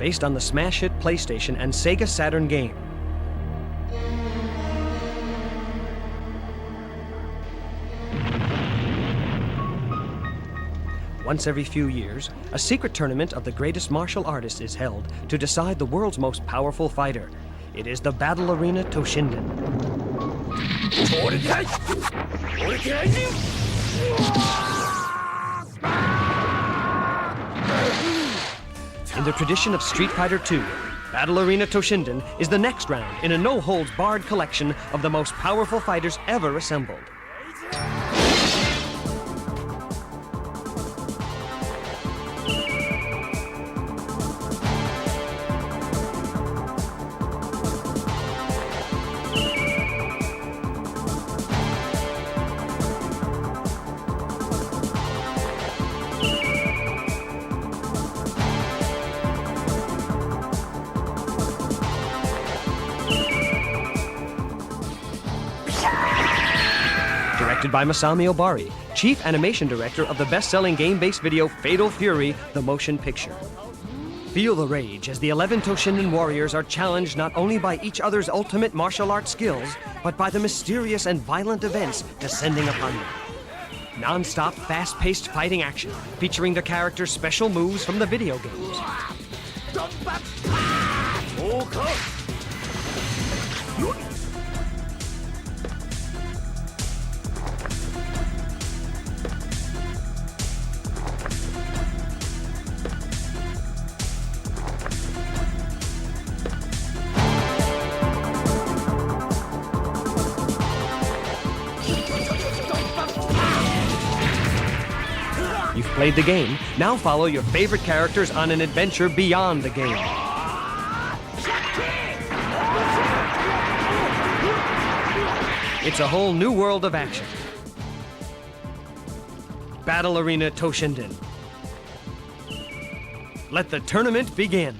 based on the smash hit PlayStation and Sega Saturn game. Once every few years, a secret tournament of the greatest martial artists is held to decide the world's most powerful fighter. It is the Battle Arena Toshinden. In the tradition of Street Fighter II, Battle Arena Toshinden is the next round in a no-holds-barred collection of the most powerful fighters ever assembled. Directed by Masami Obari, chief animation director of the best-selling game-based video Fatal Fury, the motion picture. Feel the rage as the 11 Toshinden warriors are challenged not only by each other's ultimate martial arts skills, but by the mysterious and violent events descending upon them. Non-stop, fast-paced fighting action, featuring the characters' special moves from the video games. You've played the game, now follow your favorite characters on an adventure beyond the game. It's a whole new world of action. Battle Arena Toshinden. Let the tournament begin.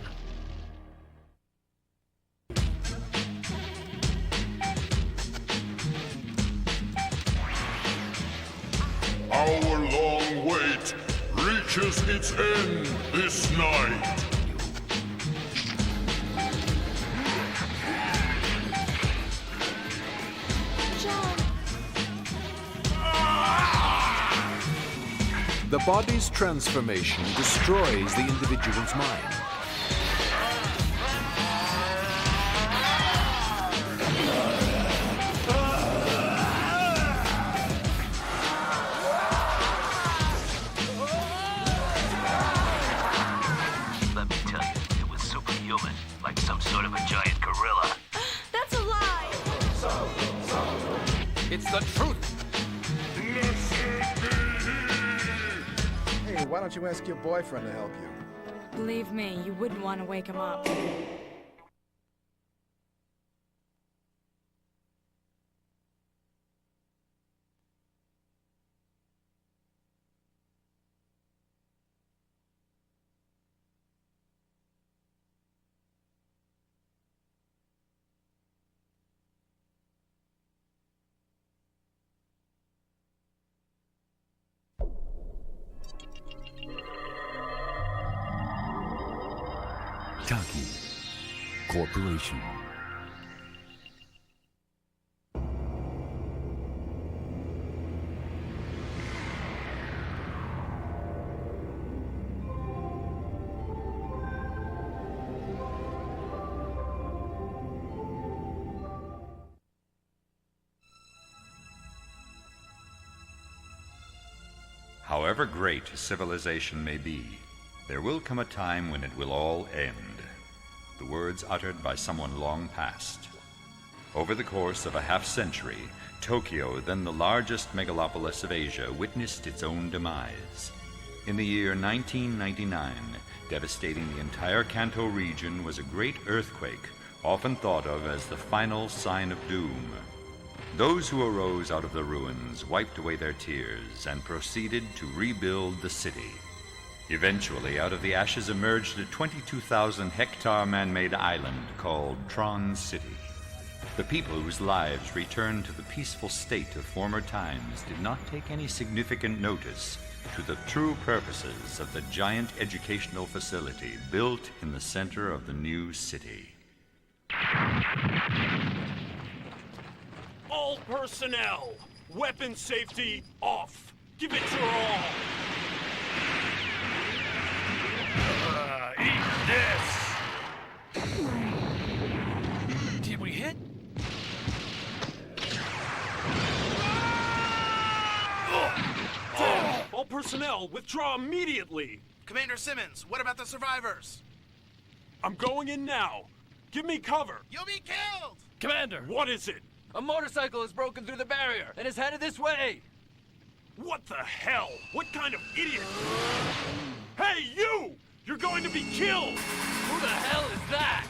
Our long wait reaches its end this night. The body's transformation destroys the individual's mind. Let me tell you, it was superhuman, like some sort of a giant gorilla. That's a lie! It's the truth. Hey, why don't you ask your boyfriend to help you? Believe me, you wouldn't want to wake him up. Taki Corporation. However great civilization may be, there will come a time when it will all end. The words uttered by someone long past. Over the course of a half-century, Tokyo, then the largest megalopolis of Asia, witnessed its own demise. In the year 1999, devastating the entire Kanto region was a great earthquake, often thought of as the final sign of doom. Those who arose out of the ruins wiped away their tears and proceeded to rebuild the city. Eventually, out of the ashes emerged a 22,000-hectare man-made island called Tron City. The people whose lives returned to the peaceful state of former times did not take any significant notice to the true purposes of the giant educational facility built in the center of the new city. All personnel, weapon safety off. Give it your all. Eat this. Did we hit? All personnel, withdraw immediately. Commander Simmons, what about the survivors? I'm going in now. Give me cover. You'll be killed! Commander, What is it? a motorcycle has broken through the barrier and is headed this way. What the hell? What kind of idiot? Hey, you! You're going to be killed! Who the hell is that?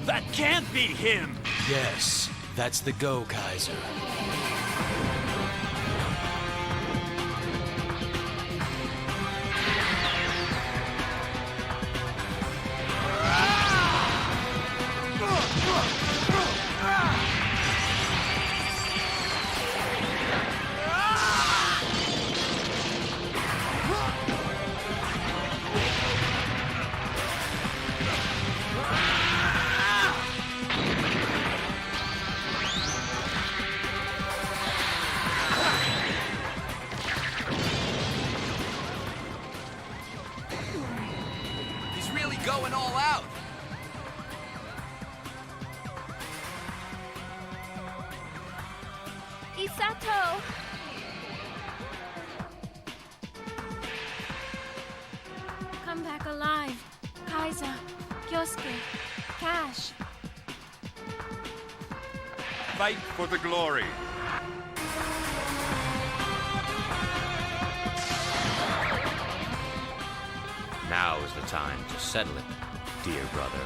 That can't be him! Yes, that's the Go Kaiser. He's really going all out. Isato! Come back alive. Kaiser, Kyosuke, Cash. Fight for the glory. Now is the time to settle it, dear brother.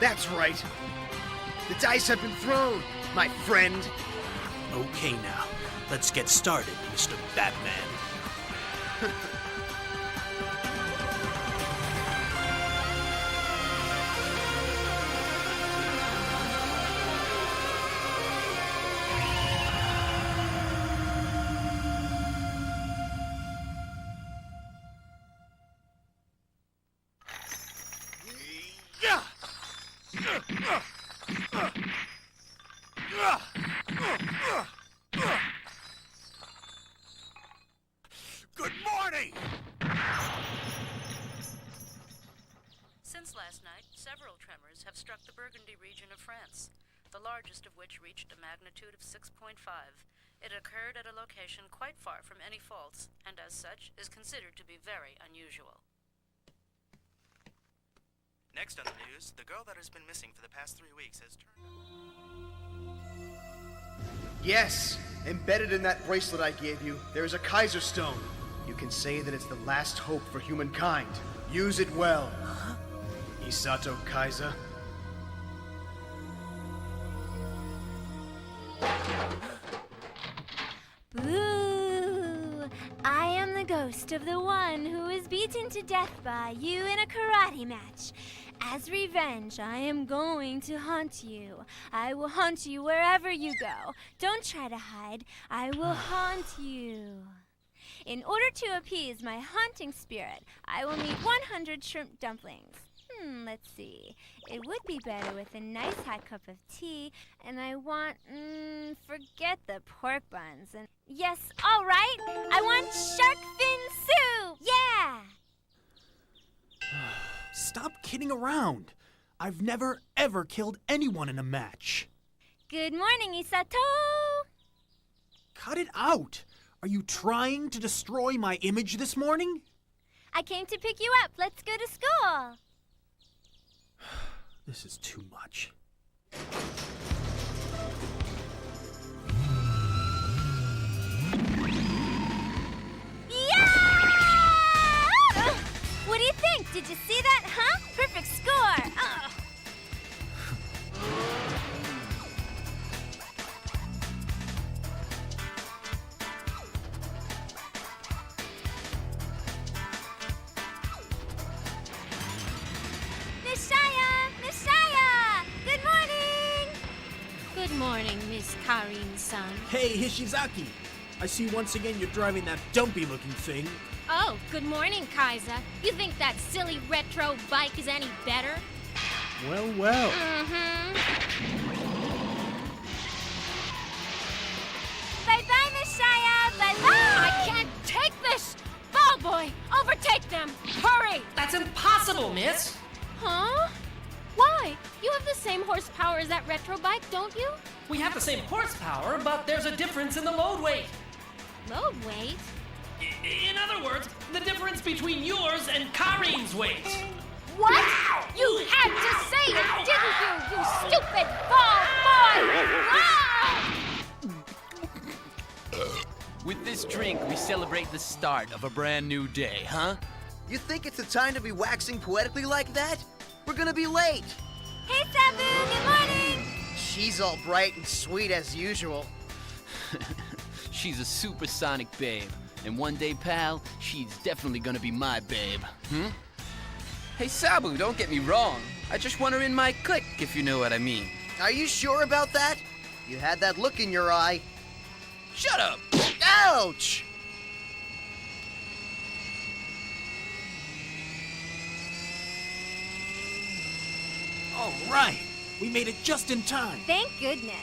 That's right. The dice have been thrown, my friend. Okay now, let's get started, Mr. Batman. Good morning! Since last night, several tremors have struck the Burgundy region of France, the largest of which reached a magnitude of 6.5. It occurred at a location quite far from any faults, and as such is considered to be very unusual. Next on the news, the girl that has been missing for the past 3 weeks has turned up. Yes, embedded in that bracelet I gave you, there is a Kaiser Stone. You can say that it's the last hope for humankind. Use it well. Isato Kaiser. Boo! I am the ghost of the one who was beaten to death by you in a karate match. As revenge, I am going to haunt you. I will haunt you wherever you go. Don't try to hide. I will haunt you. In order to appease my haunting spirit, I will need 100 shrimp dumplings. Let's see. It would be better with a nice hot cup of tea, and I want, forget the pork buns. And yes, all right. I want shark fin soup. Yeah. Stop kidding around. I've never, ever killed anyone in a match. Good morning, Isato. Cut it out. Are you trying to destroy my image this morning? I came to pick you up. Let's go to school. This is too much. morning, Miss Karin-san. Hey, Hishizaki! I see once again you're driving that dumpy-looking thing. Oh, good morning, Kaiser. You think that silly retro bike is any better? Well, well. Mm-hmm. Bye-bye, Miss Shia! Bye-bye! I can't take this! Ball boy, overtake them! Hurry! That's impossible, miss! Huh? Why? You have the same horsepower as that retro bike, don't you? We have the same horsepower, but there's a difference in the load weight. Load weight? In other words, the difference between yours and Karin's weight. What? Wow. You had to say it, didn't you, you stupid ball boy! Ah! With this drink, we celebrate the start of a brand new day, huh? You think it's the time to be waxing poetically like that? We're gonna be late. Hey, Sabu, good morning! She's all bright and sweet as usual. She's a supersonic babe. And one day, pal, she's definitely gonna be my babe. Hey, Sabu, don't get me wrong. I just want her in my clique, if you know what I mean. Are you sure about that? You had that look in your eye. Shut up! Ouch! All right. We made it just in time. Thank goodness.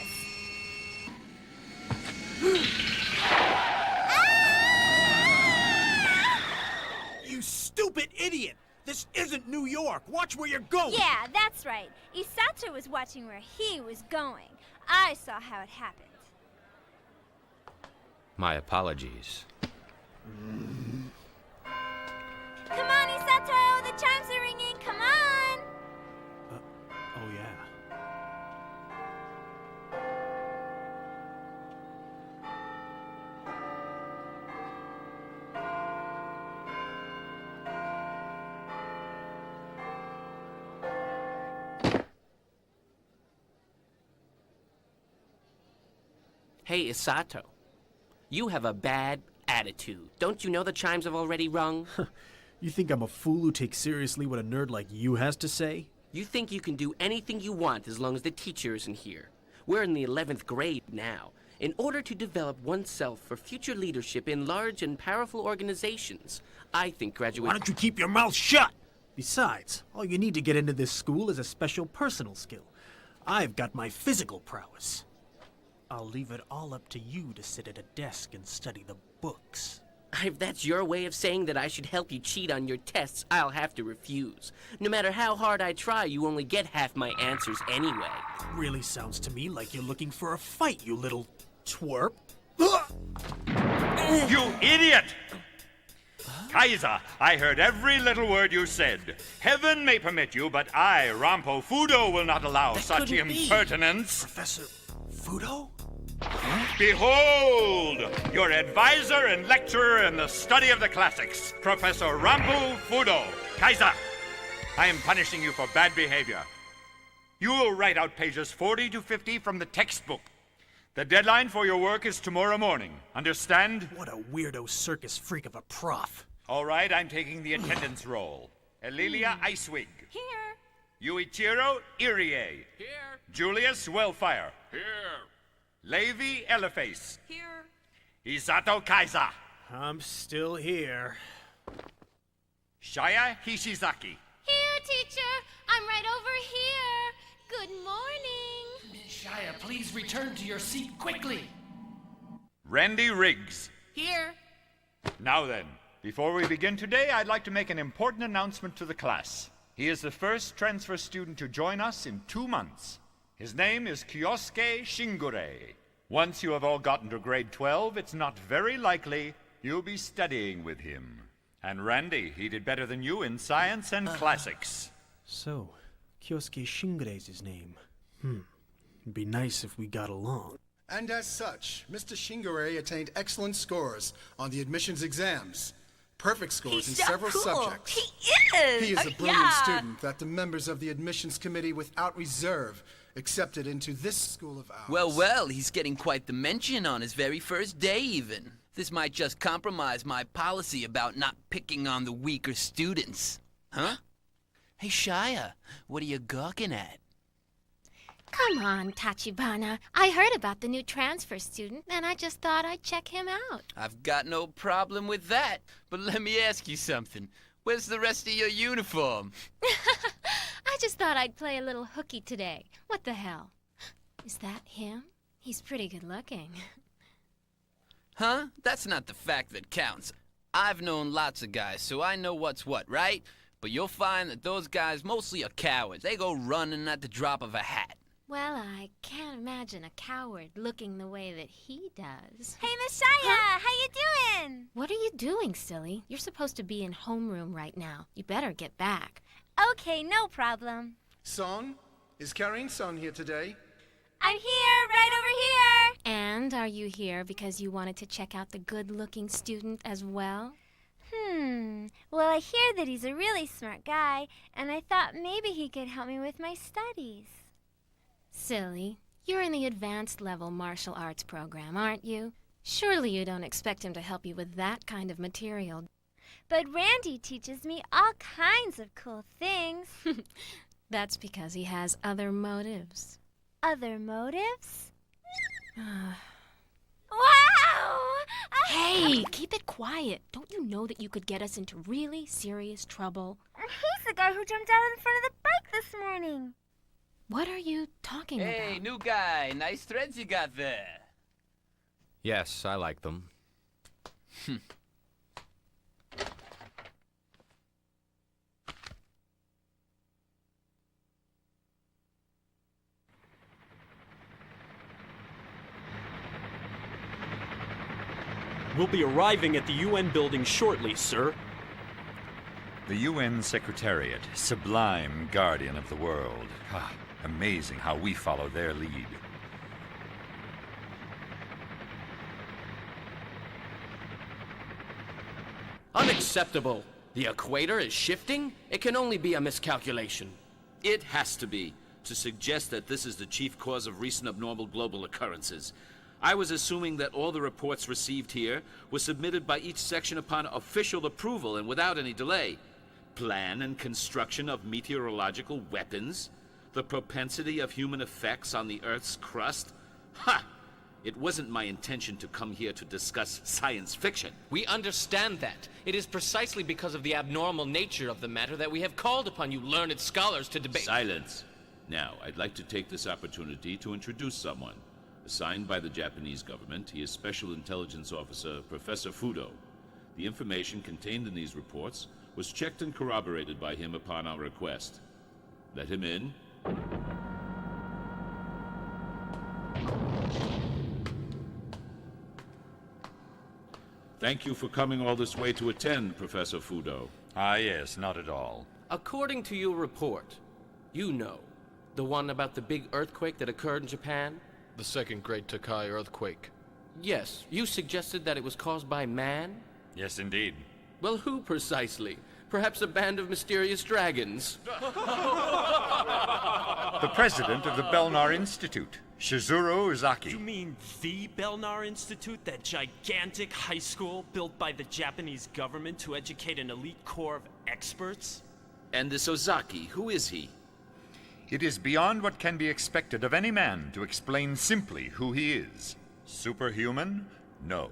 You stupid idiot! This isn't New York. Watch where you're going. Yeah, that's right. Isato was watching where he was going. I saw how it happened. My apologies. Come on, Isato! The chimes are ringing! Come on! Oh, yeah. Hey, Isato. You have a bad attitude. Don't you know the chimes have already rung? You think I'm a fool who takes seriously what a nerd like you has to say? You think you can do anything you want as long as the teacher isn't here. We're in the 11th grade now. In order to develop oneself for future leadership in large and powerful organizations, I think graduate... Why don't you keep your mouth shut? Besides, all you need to get into this school is a special personal skill. I've got my physical prowess. I'll leave it all up to you to sit at a desk and study the books. If that's your way of saying that I should help you cheat on your tests, I'll have to refuse. No matter how hard I try, you only get half my answers anyway. Really sounds to me like you're looking for a fight, you little twerp. You idiot! Kaiser, I heard every little word you said. Heaven may permit you, but I, Rampo Fudo, will not allow such impertinence. Professor Fudo? Behold, your advisor and lecturer in the study of the classics, Professor Rampo Fudo. Kaiser, I am punishing you for bad behavior. You will write out pages 40 to 50 from the textbook. The deadline for your work is tomorrow morning. Understand? What a weirdo circus freak of a prof. All right, I'm taking the attendance roll. Elilia Icewig. Here. Yuichiro Irie. Here. Julius Wellfire. Here. Levi Eleface. Here. Isato Kaiser. I'm still here. Shaya Hishizaki. Here, teacher. I'm right over here. Good morning. Miss Shia, please return to your seat quickly. Randy Riggs. Here. Now then, before we begin today, I'd like to make an important announcement to the class. He is the first transfer student to join us in 2 months. His name is Kyosuke Shingure. Once you have all gotten to grade 12, it's not very likely you'll be studying with him. And Randy, he did better than you in science and classics. So, Kyosuke Shingure's his name. It'd be nice if we got along. And as such, Mr. Shingure attained excellent scores on the admissions exams. Perfect scores in several subjects. He is! He is a brilliant student that the members of the admissions committee without reserve accepted into this school of ours. Well, he's getting quite the mention on his very first day even. This might just compromise my policy about not picking on the weaker students. Huh? Hey, Shia, what are you gawking at? Come on, Tachibana. I heard about the new transfer student, and I just thought I'd check him out. I've got no problem with that. But let me ask you something. Where's the rest of your uniform? I just thought I'd play a little hooky today. What the hell? Is that him? He's pretty good looking. Huh? That's not the fact that counts. I've known lots of guys, so I know what's what, right? But you'll find that those guys mostly are cowards. They go running at the drop of a hat. Well, I can't imagine a coward looking the way that he does. Hey, Miss Shia, how you doing? What are you doing, silly? You're supposed to be in homeroom right now. You better get back. Okay, no problem. Son? Is Karine Son here today? I'm here, right over here. And are you here because you wanted to check out the good-looking student as well? Well, I hear that he's a really smart guy, and I thought maybe he could help me with my studies. Silly. You're in the advanced level martial arts program, aren't you? Surely you don't expect him to help you with that kind of material. But Randy teaches me all kinds of cool things. That's because he has other motives. Other motives? Wow! Hey, keep it quiet. Don't you know that you could get us into really serious trouble? He's the guy who jumped out in front of the bike this morning. What are you talking about? Hey, new guy. Nice threads you got there. Yes, I like them. We'll be arriving at the UN building shortly, sir. The UN Secretariat, sublime guardian of the world. Amazing how we follow their lead. Unacceptable. The equator is shifting? It can only be a miscalculation. It has to be, to suggest that this is the chief cause of recent abnormal global occurrences. I was assuming that all the reports received here were submitted by each section upon official approval and without any delay. Plan and construction of meteorological weapons? The propensity of human effects on the Earth's crust? Ha! It wasn't my intention to come here to discuss science fiction. We understand that. It is precisely because of the abnormal nature of the matter that we have called upon you learned scholars to debate. Silence. Now, I'd like to take this opportunity to introduce someone. Assigned by the Japanese government, he is Special Intelligence Officer Professor Fudo. The information contained in these reports was checked and corroborated by him upon our request. Let him in. Thank you for coming all this way to attend, Professor Fudo. Yes, not at all. According to your report, you know, the one about the big earthquake that occurred in Japan? The second Great Tokai earthquake. Yes, you suggested that it was caused by man? Yes, indeed. Well, who precisely? Perhaps a band of mysterious dragons? The president of the Belnar Institute, Shizuru Ozaki. You mean the Belnar Institute, that gigantic high school built by the Japanese government to educate an elite corps of experts? And this Ozaki, who is he? It is beyond what can be expected of any man to explain simply who he is. Superhuman? No.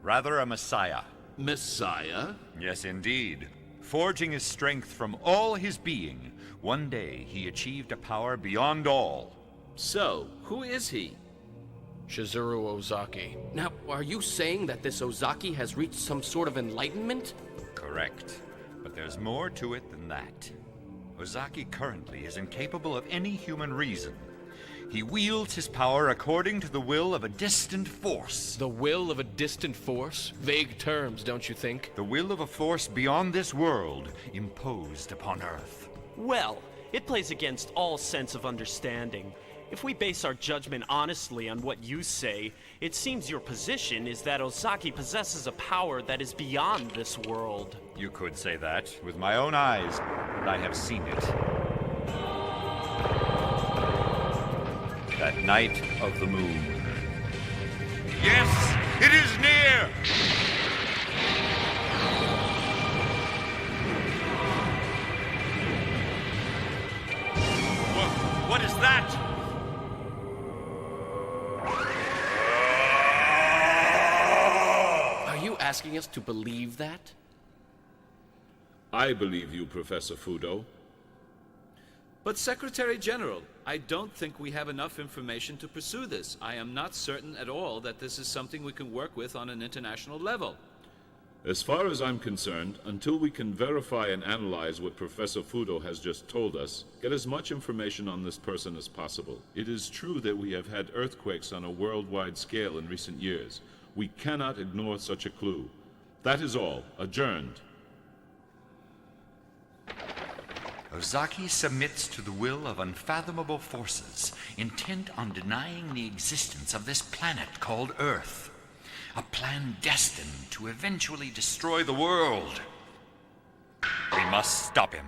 Rather a messiah. Messiah? Yes, indeed. Forging his strength from all his being, one day he achieved a power beyond all. So, who is he? Shizuru Ozaki. Now, are you saying that this Ozaki has reached some sort of enlightenment? Correct. But there's more to it than that. Ozaki currently is incapable of any human reason. He wields his power according to the will of a distant force. The will of a distant force? Vague terms, don't you think? The will of a force beyond this world, imposed upon Earth. Well, it plays against all sense of understanding. If we base our judgment honestly on what you say, it seems your position is that Ozaki possesses a power that is beyond this world. You could say that. With my own eyes, I have seen it. That night of the moon. Yes, it is near! What is that? asking us to believe that? I believe you, Professor Fudo. But Secretary General, I don't think we have enough information to pursue this. I am not certain at all that this is something we can work with on an international level. As far as I'm concerned, until we can verify and analyze what Professor Fudo has just told us, get as much information on this person as possible. It is true that we have had earthquakes on a worldwide scale in recent years. We cannot ignore such a clue. That is all. Adjourned. Ozaki submits to the will of unfathomable forces, intent on denying the existence of this planet called Earth. A plan destined to eventually destroy the world. We must stop him.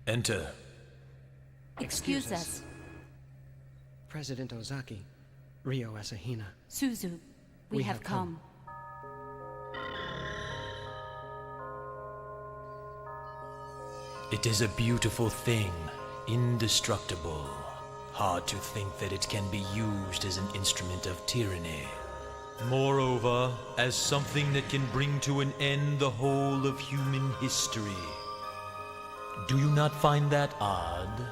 Enter. Excuse us. President Ozaki, Ryo Asahina. Suzu, we have come. It is a beautiful thing, indestructible. Hard to think that it can be used as an instrument of tyranny. Moreover, as something that can bring to an end the whole of human history. Do you not find that odd?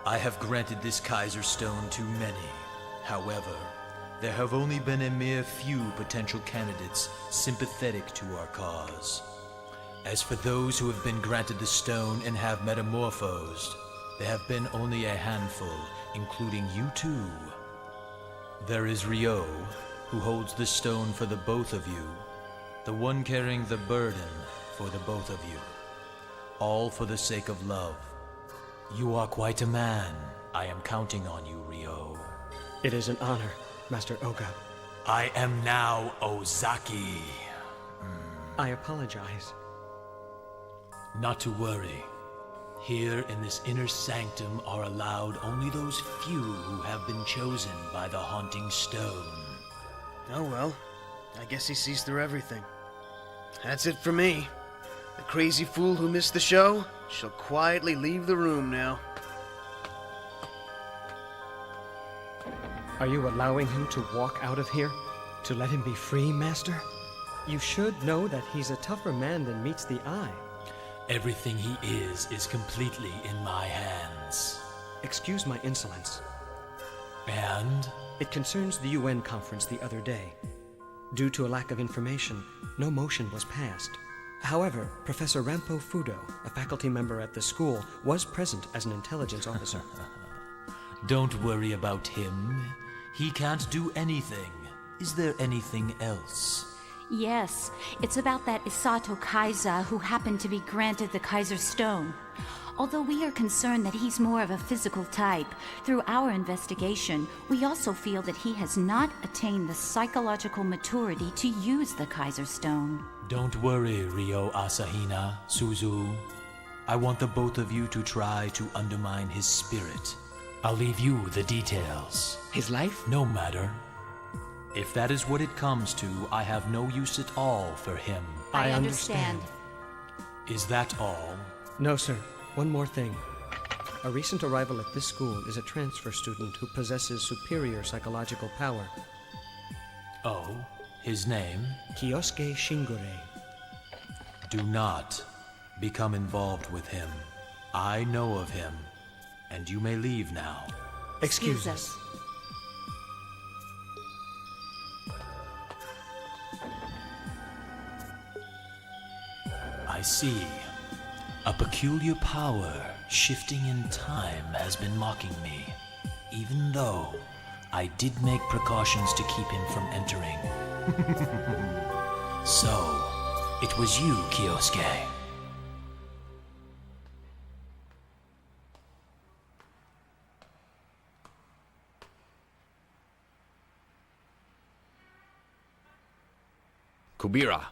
I have granted this Kaiser Stone to many. However, there have only been a mere few potential candidates sympathetic to our cause. As for those who have been granted the stone and have metamorphosed, there have been only a handful, including you two. There is Ryo, who holds the stone for the both of you, the one carrying the burden for the both of you. All for the sake of love. You are quite a man. I am counting on you, Ryo. It is an honor, Master Oga. I am now Ozaki. I apologize. Not to worry. Here in this inner sanctum are allowed only those few who have been chosen by the haunting stone. Oh well, I guess he sees through everything. That's it for me. The crazy fool who missed the show shall quietly leave the room now. Are you allowing him to walk out of here? To let him be free, Master? You should know that he's a tougher man than meets the eye. Everything he is completely in my hands. Excuse my insolence. And? It concerns the UN conference the other day. Due to a lack of information, no motion was passed. However, Professor Rampo Fudo, a faculty member at the school, was present as an intelligence officer. Don't worry about him. He can't do anything. Is there anything else? Yes, it's about that Isato Kaiza who happened to be granted the Kaiser Stone. Although we are concerned that he's more of a physical type, through our investigation, we also feel that he has not attained the psychological maturity to use the Kaiser Stone. Don't worry, Ryo Asahina, Suzu. I want the both of you to try to undermine his spirit. I'll leave you the details. His life? No matter. If that is what it comes to, I have no use at all for him. I understand. Is that all? No, sir. One more thing. A recent arrival at this school is a transfer student who possesses superior psychological power. Oh? His name? Kyosuke Shingure. Do not become involved with him. I know of him, and you may leave now. Excuse us. I see. A peculiar power shifting in time has been mocking me, even though I did make precautions to keep him from entering. So, it was you, Kyosuke. Kubira,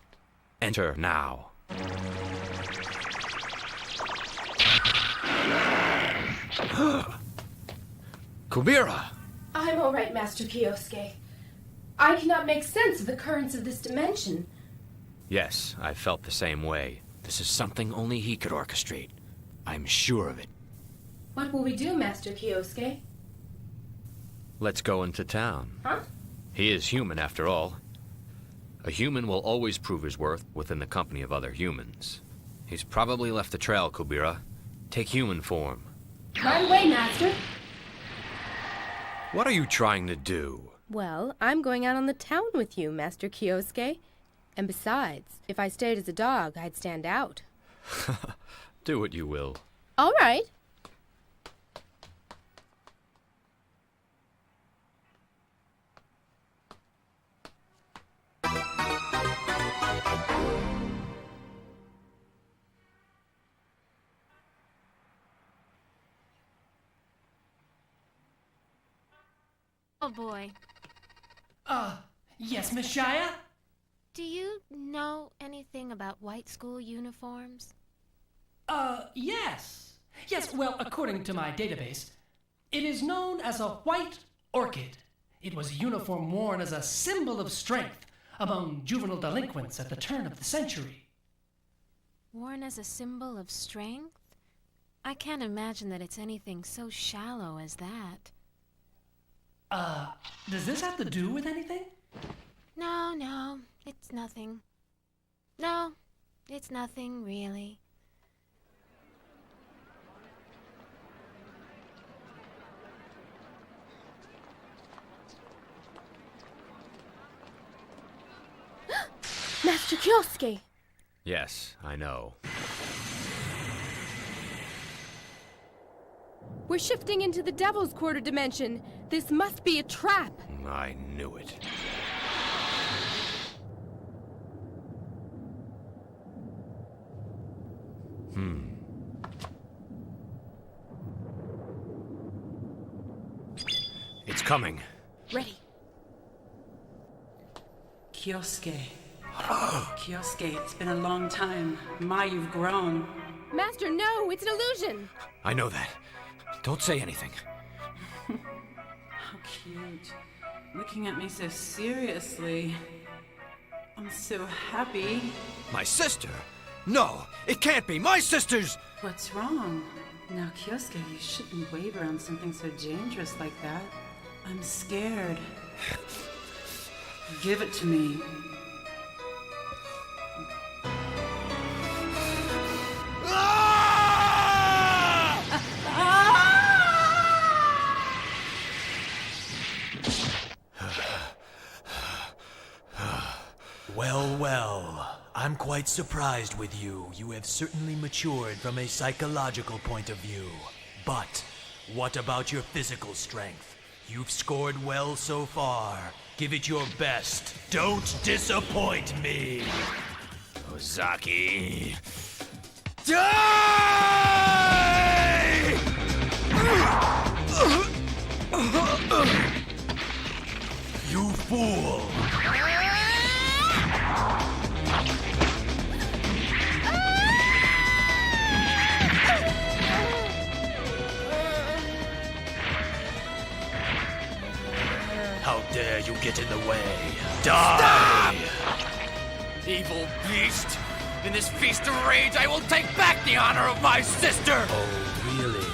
enter now. Kubira! I'm all right, Master Kyosuke. I cannot make sense of the currents of this dimension. Yes, I felt the same way. This is something only he could orchestrate. I'm sure of it. What will we do, Master Kyosuke? Let's go into town. Huh? He is human, after all. A human will always prove his worth within the company of other humans. He's probably left a trail, Kobira. Take human form. Right away, Master. What are you trying to do? Well, I'm going out on the town with you, Master Kyosuke. And besides, if I stayed as a dog, I'd stand out. Do what you will. All right. Oh boy. Yes, Miss Shia? Do you know anything about white school uniforms? Yes. Yes, well, according to my database, it is known as a white orchid. It was a uniform worn as a symbol of strength among juvenile delinquents at the turn of the century. Worn as a symbol of strength? I can't imagine that it's anything so shallow as that. Does this have to do with anything? No, it's nothing. No, it's nothing, really. Master Kyosuke! Yes, I know. We're shifting into the Devil's Quarter dimension. This must be a trap. I knew it. It's coming. Ready. Kyosuke. Kyosuke, it's been a long time. My, you've grown. Master, no, it's an illusion. I know that. Don't say anything. How cute. Looking at me so seriously. I'm so happy. My sister? No, it can't be. My sister's... What's wrong? Now, Kyosuke, you shouldn't waver on something so dangerous like that. I'm scared. Give it to me. Well, well. I'm quite surprised with you. You have certainly matured from a psychological point of view. But what about your physical strength? You've scored well so far. Give it your best. Don't disappoint me. Ozaki. Die! You fool! How dare you get in the way? Die! Stop! Evil beast! In this feast of rage, I will take back the honor of my sister! Oh, really?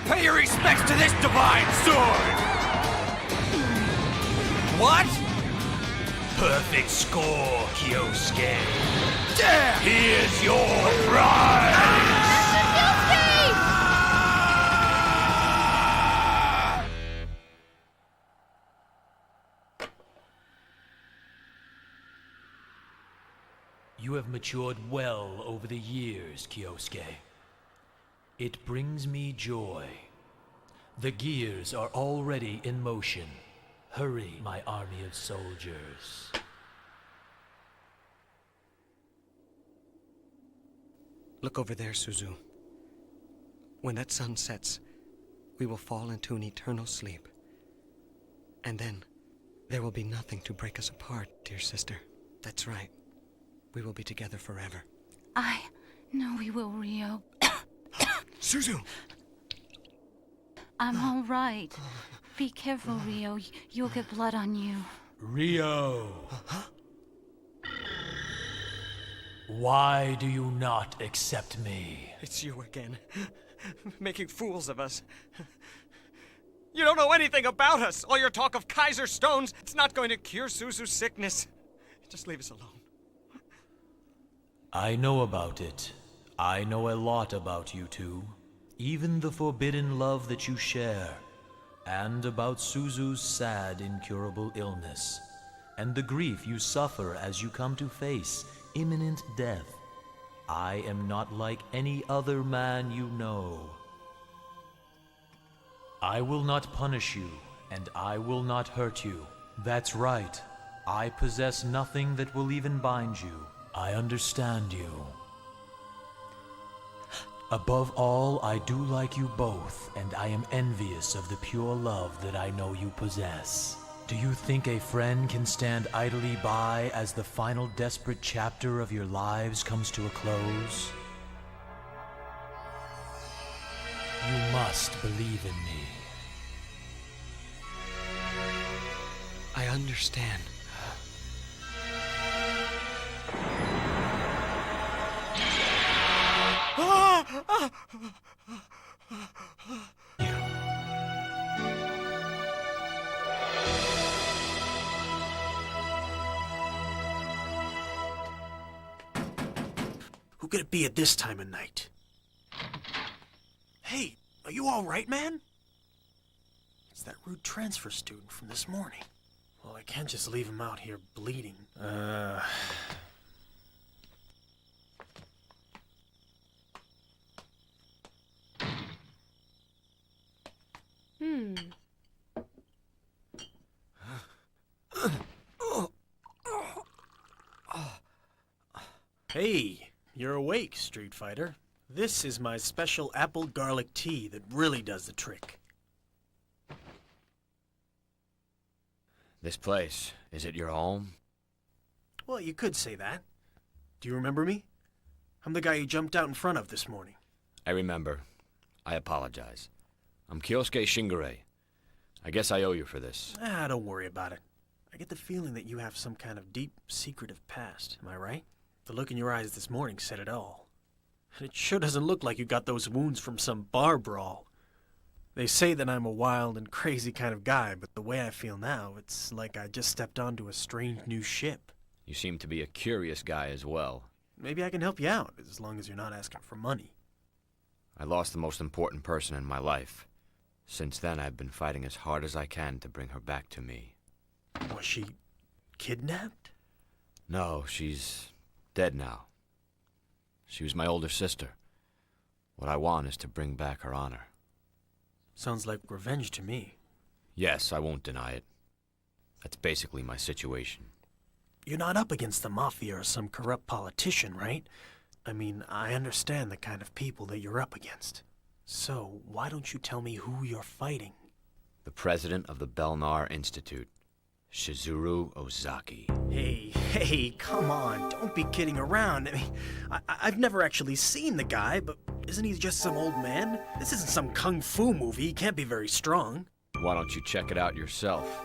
Pay your respects to this divine sword! What? Perfect score, Kyosuke. Damn! Here's your prize! You have matured well over the years, Kyosuke. It brings me joy. The gears are already in motion. Hurry, my army of soldiers. Look over there, Suzu. When that sun sets, we will fall into an eternal sleep. And then, there will be nothing to break us apart, dear sister. That's right. We will be together forever. I know we will, Ryo. Suzu! I'm all right. Be careful, Ryo. You'll get blood on you. Ryo! Why do you not accept me? It's you again. Making fools of us. You don't know anything about us. All your talk of Kaiser Stones, it's not going to cure Suzu's sickness. Just leave us alone. I know about it. I know a lot about you two. Even the forbidden love that you share. And about Suzu's sad, incurable illness. And the grief you suffer as you come to face imminent death. I am not like any other man you know. I will not punish you, and I will not hurt you. That's right. I possess nothing that will even bind you. I understand you. Above all, I do like you both, and I am envious of the pure love that I know you possess. Do you think a friend can stand idly by as the final desperate chapter of your lives comes to a close? You must believe in me. I understand. Who could it be at this time of night? Hey, are you all right, man? It's that rude transfer student from this morning. Well, I can't just leave him out here bleeding. Hey, you're awake, Street Fighter. This is my special apple garlic tea that really does the trick. This place, is it your home? Well, you could say that. Do you remember me? I'm the guy you jumped out in front of this morning. I remember. I apologize. I'm Kyosuke Shingare. I guess I owe you for this. Don't worry about it. I get the feeling that you have some kind of deep, secretive past. Am I right? The look in your eyes this morning said it all. And it sure doesn't look like you got those wounds from some bar brawl. They say that I'm a wild and crazy kind of guy, but the way I feel now, it's like I just stepped onto a strange new ship. You seem to be a curious guy as well. Maybe I can help you out, as long as you're not asking for money. I lost the most important person in my life. Since then, I've been fighting as hard as I can to bring her back to me. Was she kidnapped? No, she's dead now. She was my older sister. What I want is to bring back her honor. Sounds like revenge to me. Yes, I won't deny it. That's basically my situation. You're not up against the Mafia or some corrupt politician, right? I mean, I understand the kind of people that you're up against. So, why don't you tell me who you're fighting? The president of the Belnar Institute, Shizuru Ozaki. Hey, come on, don't be kidding around. I mean, I've never actually seen the guy, but isn't he just some old man? This isn't some kung fu movie, he can't be very strong. Why don't you check it out yourself?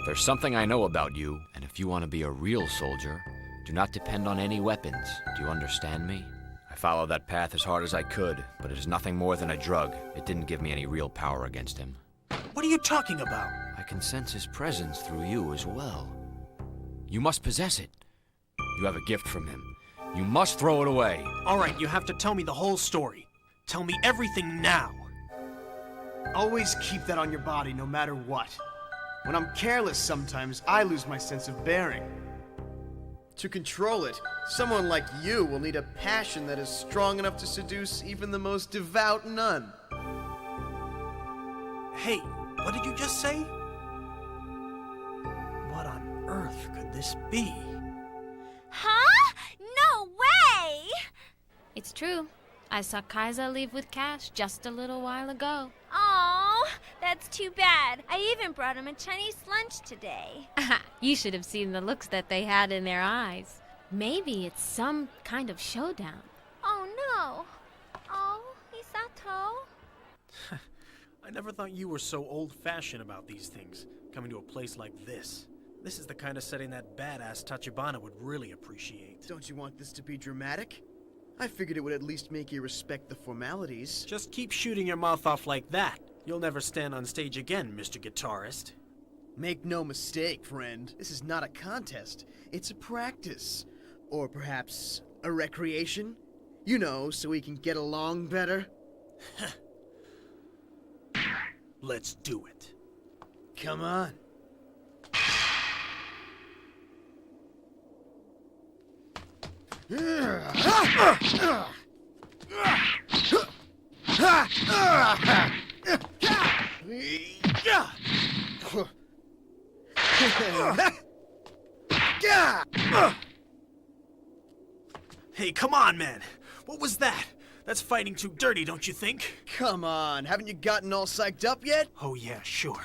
There's something I know about you, and if you want to be a real soldier, do not depend on any weapons. Do you understand me? I followed that path as hard as I could, but it is nothing more than a drug. It didn't give me any real power against him. What are you talking about? I can sense his presence through you as well. You must possess it. You have a gift from him. You must throw it away. All right, you have to tell me the whole story. Tell me everything now. Always keep that on your body, no matter what. When I'm careless sometimes, I lose my sense of bearing. To control it, someone like you will need a passion that is strong enough to seduce even the most devout nun. Hey, what did you just say? What on earth could this be? Huh? No way! It's true. I saw Kaiser leave with cash just a little while ago. Oh, that's too bad. I even brought him a Chinese lunch today. You should have seen the looks that they had in their eyes. Maybe it's some kind of showdown. Oh no. Oh, Misato. I never thought you were so old-fashioned about these things, coming to a place like this. This is the kind of setting that badass Tachibana would really appreciate. Don't you want this to be dramatic? I figured it would at least make you respect the formalities. Just keep shooting your mouth off like that. You'll never stand on stage again, Mr. Guitarist. Make no mistake, friend. This is not a contest. It's a practice. Or perhaps a recreation? You know, so we can get along better. Let's do it. Come on. Hey, come on, man. What was that? That's fighting too dirty, don't you think? Come on, haven't you gotten all psyched up yet? Oh yeah, sure.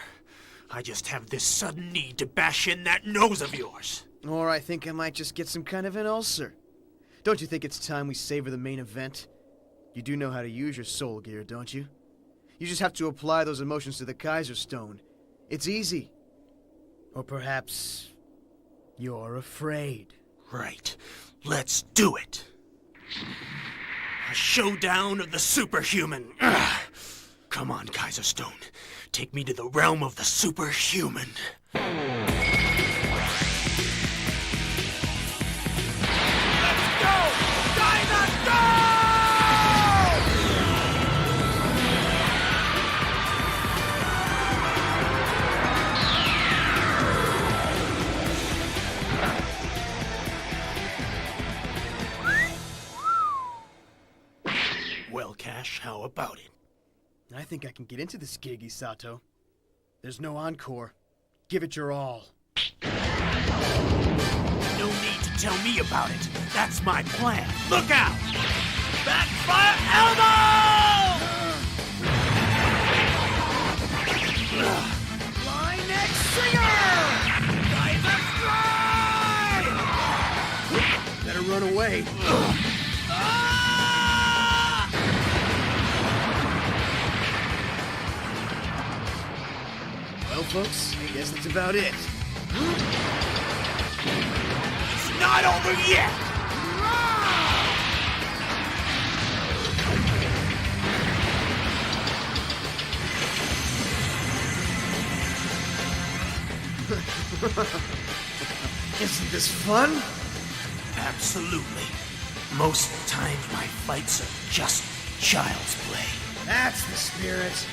I just have this sudden need to bash in that nose of yours. Or I think I might just get some kind of an ulcer. Don't you think it's time we savor the main event? You do know how to use your soul gear, don't you? You just have to apply those emotions to the Kaiser Stone. It's easy. Or perhaps you're afraid. Right. Let's do it. A showdown of the superhuman. Come on, Kaiser Stone. Take me to the realm of the superhuman. Well, Cash, how about it? I think I can get into this gig, Isato. There's no encore. Give it your all. No need to tell me about it. That's my plan. Look out! Backfire elbow! Flying neck singer! Kaiser strike! Better run away. Well, folks, I guess that's about it. It's not over yet! Isn't this fun? Absolutely. Most times my fights are just child's play. That's the spirit.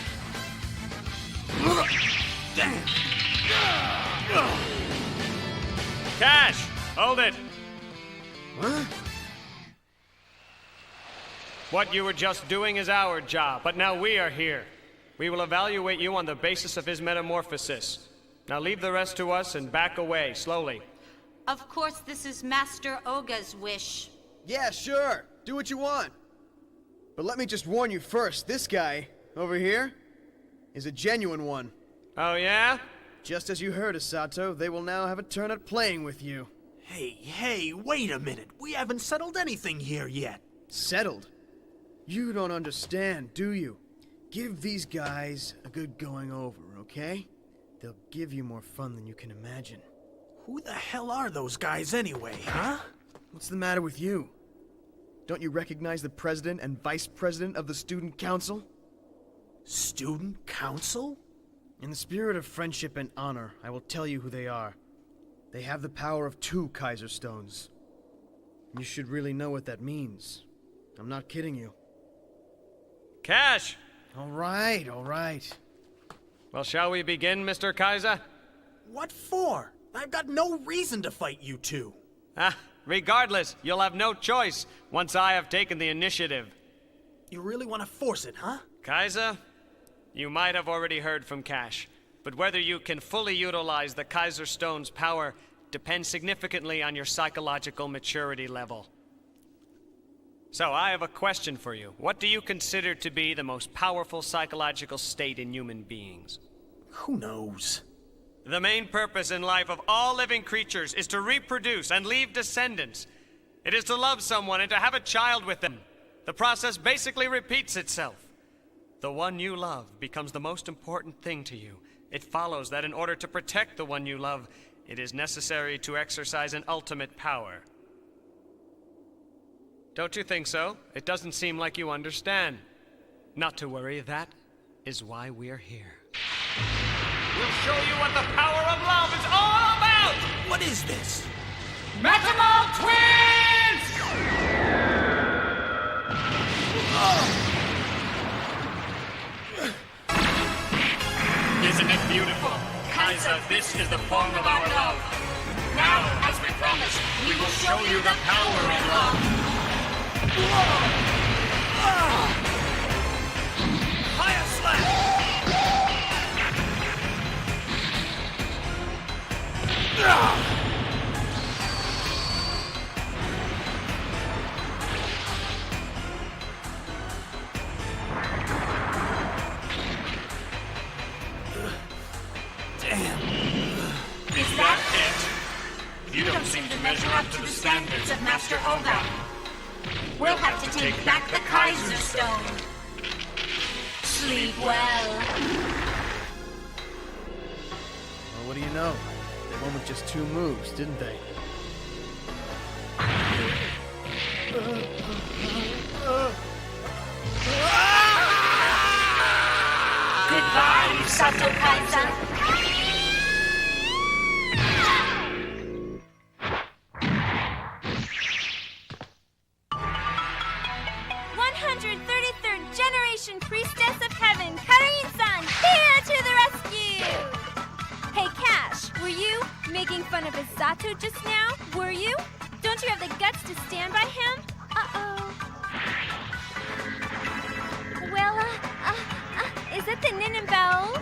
Damn. Cash! Hold it! What? What you were just doing is our job, but now we are here. We will evaluate you on the basis of his metamorphosis. Now leave the rest to us and back away, slowly. Of course, this is Master Oga's wish. Yeah, sure. Do what you want. But let me just warn you first, this guy, over here, is a genuine one. Oh, yeah? Just as you heard, Isato, they will now have a turn at playing with you. Hey, wait a minute. We haven't settled anything here yet. Settled? You don't understand, do you? Give these guys a good going over, okay? They'll give you more fun than you can imagine. Who the hell are those guys anyway, huh? What's the matter with you? Don't you recognize the president and vice president of the student council? Student council? In the spirit of friendship and honor, I will tell you who they are. They have the power of 2 Kaiser Stones. You should really know what that means. I'm not kidding you. Cash! All right. Well, shall we begin, Mr. Kaiser? What for? I've got no reason to fight you two. Regardless, you'll have no choice once I have taken the initiative. You really want to force it, huh? Kaiser, you might have already heard from Cash, but whether you can fully utilize the Kaiser Stone's power depends significantly on your psychological maturity level. So I have a question for you. What do you consider to be the most powerful psychological state in human beings? Who knows? The main purpose in life of all living creatures is to reproduce and leave descendants. It is to love someone and to have a child with them. The process basically repeats itself. The one you love becomes the most important thing to you. It follows that in order to protect the one you love, It is necessary to exercise an ultimate power. Don't you think so? It doesn't seem like you understand. Not to worry, that is why we're here. We'll show you what the power of love is all about! What is this? Metamol Twins! Isn't it beautiful? Kaiser, this is the form of our love. Now, as we promised, we will show you the power of love. Fire slap! Is that it? You don't seem to measure up to the standards of Master Olga. We'll have to take back the Kaiser Stone. Sleep well. Well, what do you know? They won with just 2 moves, didn't they? Goodbye, Sato Kaiser. 133rd generation priestess of heaven, Karin-san, here to the rescue! Hey, Cash, were you making fun of Isato just now? Were you? Don't you have the guts to stand by him? Uh-oh. Well, is that the Nin and Bell?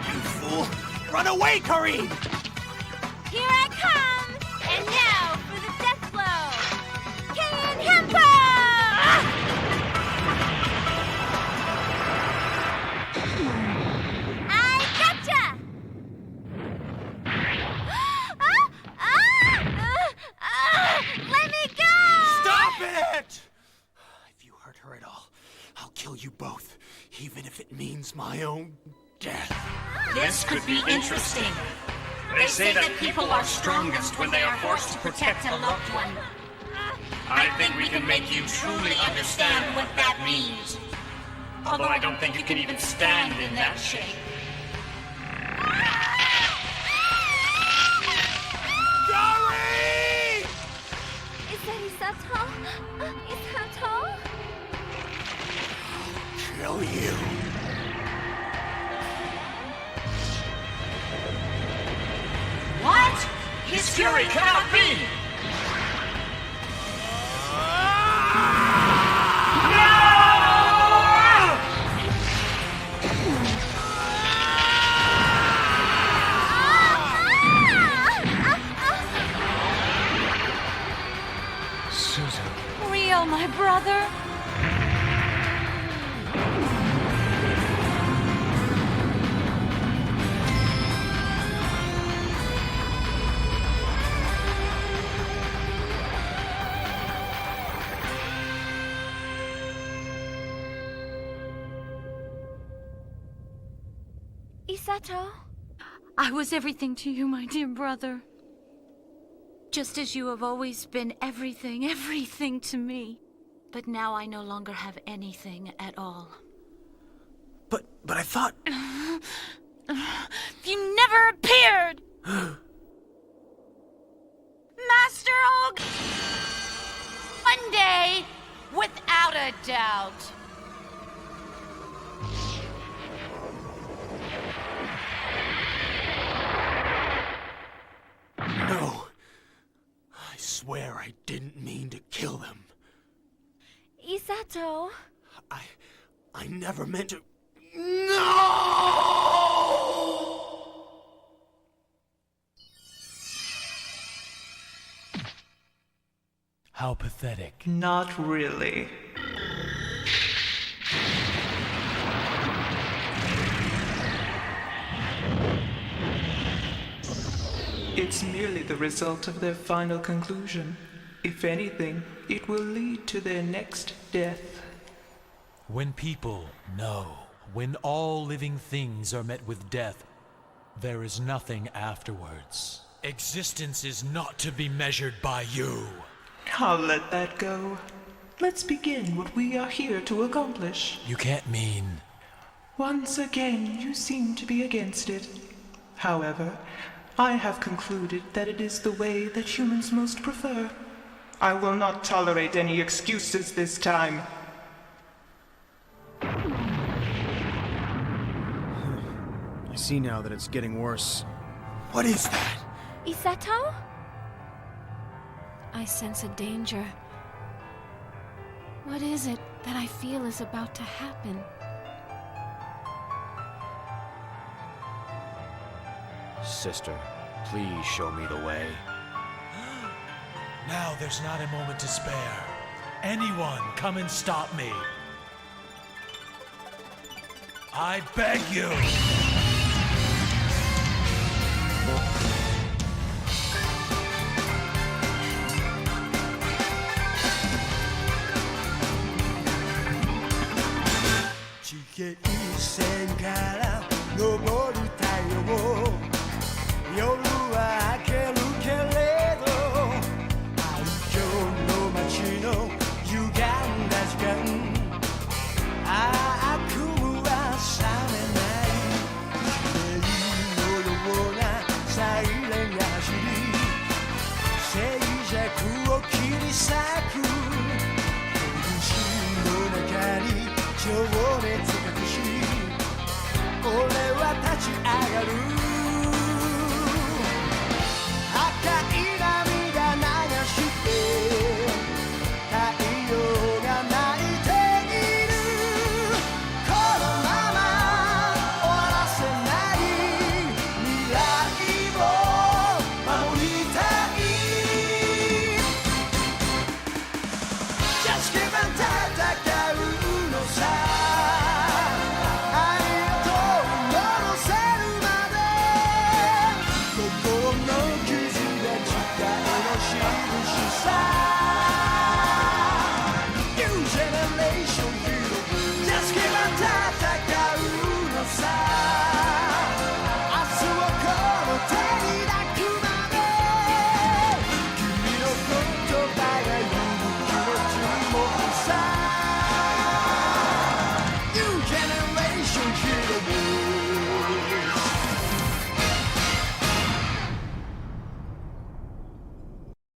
You fool! Run away, Karin! Here I come! And now for the death blow! Ken Hempo! I gotcha! Let me go! Stop it! If you hurt her at all, I'll kill you both, even if it means my own death. This could be interesting. They say that people are strongest when they are forced to protect a loved one. I think we can make you truly understand what that means. Although I don't think you can even stand in that shape. Gary! Is that Isato? Isato? Kill you. What? His fury cannot be! Susan. Rio, my brother. Isato? I was everything to you, my dear brother. Just as you have always been everything to me. But now I no longer have anything at all. But I thought... You never appeared! Master Og! One day, without a doubt. No. I swear I didn't mean to kill them. Isato? I never meant to... No! How pathetic. Not really. It's merely the result of their final conclusion. If anything, it will lead to their next death. When people know When all living things are met with death, there is nothing afterwards. Existence is not to be measured by you. I'll let that go. Let's begin what we are here to accomplish. You can't mean... Once again, you seem to be against it. However, I have concluded that it is the way that humans most prefer. I will not tolerate any excuses this time. I see now that it's getting worse. What is that? Isato? I sense a danger. What is it that I feel is about to happen? Sister, please show me the way. Now there's not a moment to spare. Anyone, come and stop me. I beg you!俺は立ち上がる